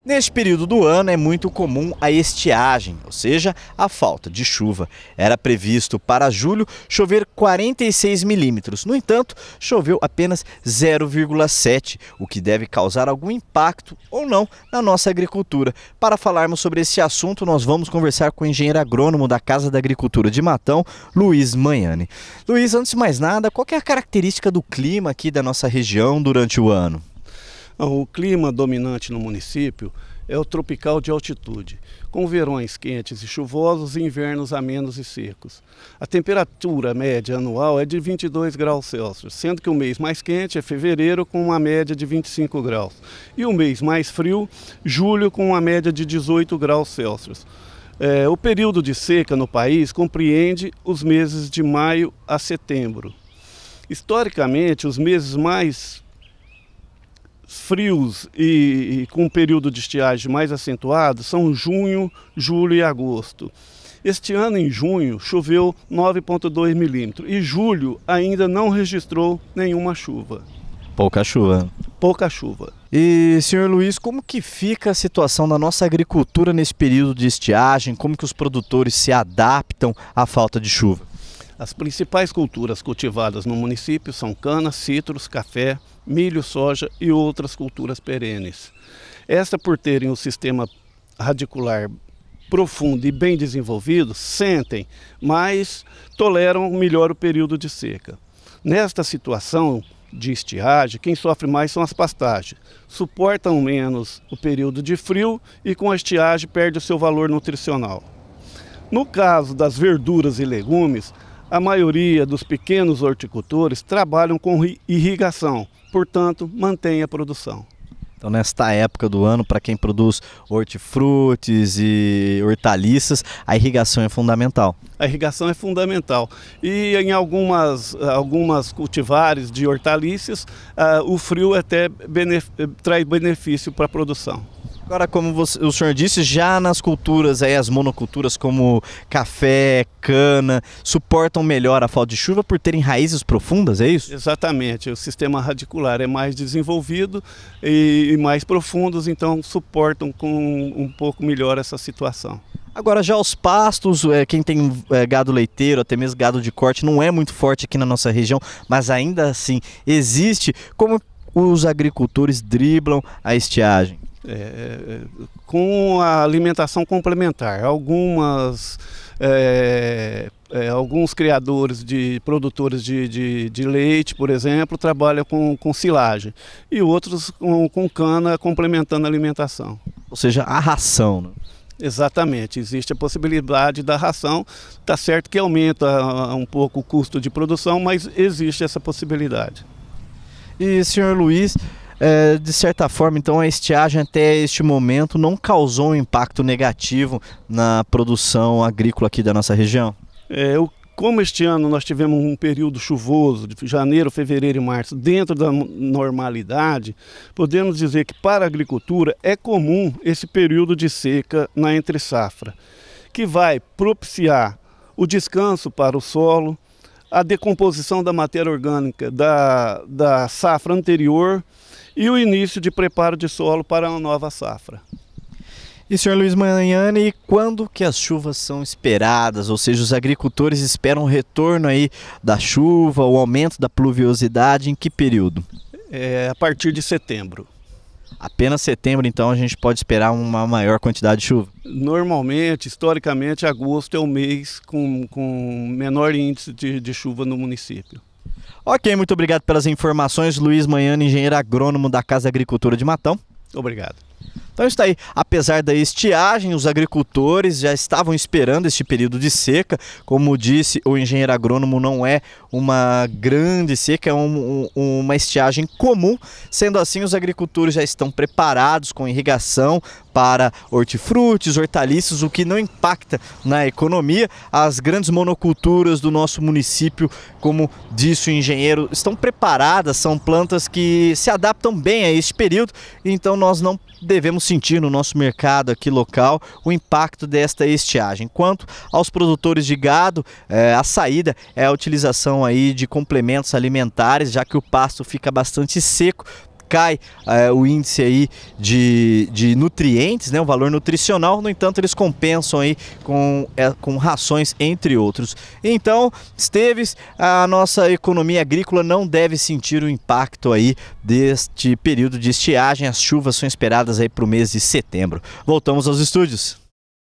Neste período do ano é muito comum a estiagem, ou seja, a falta de chuva. Era previsto para julho chover 46 milímetros, no entanto, choveu apenas 0,7, o que deve causar algum impacto ou não na nossa agricultura. Para falarmos sobre esse assunto, nós vamos conversar com o engenheiro agrônomo da Casa da Agricultura de Matão, Luiz Magnani. Luiz, antes de mais nada, qual que é a característica do clima aqui da nossa região durante o ano? O clima dominante no município é o tropical de altitude, com verões quentes e chuvosos e invernos amenos e secos. A temperatura média anual é de 22 graus Celsius, sendo que o mês mais quente é fevereiro, com uma média de 25 graus, e o mês mais frio, julho, com uma média de 18 graus Celsius. O período de seca no país compreende os meses de maio a setembro. Historicamente, os meses mais frios e com um período de estiagem mais acentuado são junho, julho e agosto. Este ano, em junho, choveu 9,2 milímetros e julho ainda não registrou nenhuma chuva. Pouca chuva. Pouca chuva. E, senhor Luiz, como que fica a situação da nossa agricultura nesse período de estiagem? Como que os produtores se adaptam à falta de chuva? As principais culturas cultivadas no município são cana, citros, café, milho, soja e outras culturas perenes. Esta, por terem um sistema radicular profundo e bem desenvolvido, sentem, mas toleram melhor o período de seca. Nesta situação de estiagem, quem sofre mais são as pastagens. Suportam menos o período de frio e com a estiagem perde o seu valor nutricional. No caso das verduras e legumes, a maioria dos pequenos horticultores trabalham com irrigação, portanto, mantém a produção. Então, nesta época do ano, para quem produz hortifrutis e hortaliças, a irrigação é fundamental. A irrigação é fundamental. E em algumas cultivares de hortaliças, o frio até traz benefício para a produção. Agora, como o senhor disse, já nas culturas, aí, as monoculturas como café, cana, suportam melhor a falta de chuva por terem raízes profundas, é isso? Exatamente, o sistema radicular é mais desenvolvido e mais profundos, então suportam com um pouco melhor essa situação. Agora, já os pastos, quem tem gado leiteiro, até mesmo gado de corte, não é muito forte aqui na nossa região, mas ainda assim existe. Como os agricultores driblam a estiagem? Com a alimentação complementar. Alguns criadores produtores de leite, por exemplo, trabalham com silagem e outros com cana complementando a alimentação. Ou seja, a ração, né? Exatamente, existe a possibilidade da ração, está certo que aumenta um pouco o custo de produção, mas existe essa possibilidade. E, senhor Luiz, de certa forma, então, a estiagem até este momento não causou um impacto negativo na produção agrícola aqui da nossa região? Como este ano nós tivemos um período chuvoso, de janeiro, fevereiro e março, dentro da normalidade, podemos dizer que para a agricultura é comum esse período de seca na entre-safra, que vai propiciar o descanso para o solo, a decomposição da matéria orgânica da safra anterior e o início de preparo de solo para uma nova safra. E, senhor Luiz Magnani, quando que as chuvas são esperadas? Ou seja, os agricultores esperam o retorno aí da chuva, o aumento da pluviosidade, em que período? A partir de setembro. Apenas setembro, então, a gente pode esperar uma maior quantidade de chuva? Normalmente, historicamente, agosto é o mês com menor índice de chuva no município. Ok, muito obrigado pelas informações, Luiz Magnani, engenheiro agrônomo da Casa da Agricultura de Matão. Obrigado. Então está aí, apesar da estiagem, os agricultores já estavam esperando este período de seca. Como disse o engenheiro agrônomo, não é uma grande seca, é uma estiagem comum. Sendo assim, os agricultores já estão preparados com irrigação para hortifrutis, hortaliças, o que não impacta na economia. As grandes monoculturas do nosso município, como disse o engenheiro, estão preparadas, são plantas que se adaptam bem a este período, então nós não devemos sentir no nosso mercado aqui local o impacto desta estiagem. Quanto aos produtores de gado, a saída é a utilização aí de complementos alimentares, já que o pasto fica bastante seco. cai o índice aí de nutrientes, né, o valor nutricional. No entanto, eles compensam aí com rações, entre outros. Então, Esteves, a nossa economia agrícola não deve sentir o impacto aí deste período de estiagem. As chuvas são esperadas aí para o mês de setembro. Voltamos aos estúdios.